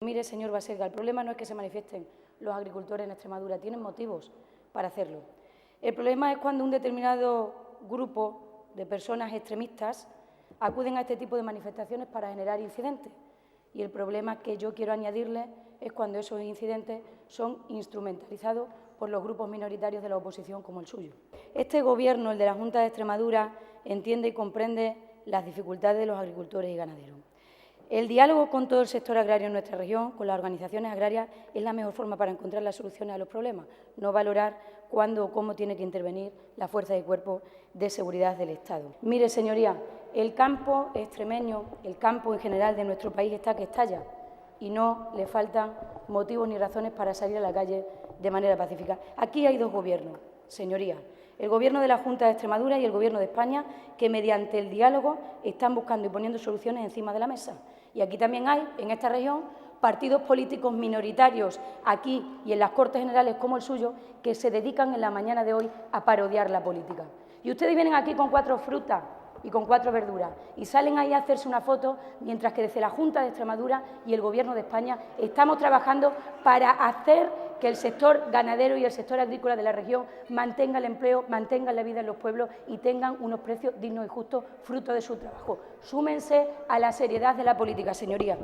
Mire, señor Baselga, el problema no es que se manifiesten los agricultores en Extremadura, tienen motivos para hacerlo. El problema es cuando un determinado grupo de personas extremistas acuden a este tipo de manifestaciones para generar incidentes. Y el problema que yo quiero añadirle es cuando esos incidentes son instrumentalizados por los grupos minoritarios de la oposición como el suyo. Este Gobierno, el de la Junta de Extremadura, entiende y comprende las dificultades de los agricultores y ganaderos. El diálogo con todo el sector agrario en nuestra región, con las organizaciones agrarias, es la mejor forma para encontrar las soluciones a los problemas, no valorar cuándo o cómo tiene que intervenir la fuerza y cuerpo de seguridad del Estado. Mire, señoría, el campo extremeño, el campo en general de nuestro país está que estalla y no le faltan motivos ni razones para salir a la calle de manera pacífica. Aquí hay dos gobiernos, señoría. El Gobierno de la Junta de Extremadura y el Gobierno de España, que mediante el diálogo están buscando y poniendo soluciones encima de la mesa. Y aquí también hay, en esta región, partidos políticos minoritarios, aquí y en las Cortes Generales como el suyo, que se dedican en la mañana de hoy a parodiar la política. Y ustedes vienen aquí con 4 frutas y con 4 verduras y salen ahí a hacerse una foto, mientras que desde la Junta de Extremadura y el Gobierno de España estamos trabajando para hacer que el sector ganadero y el sector agrícola de la región mantenga el empleo, mantengan la vida en los pueblos y tengan unos precios dignos y justos fruto de su trabajo. Súmense a la seriedad de la política, señorías.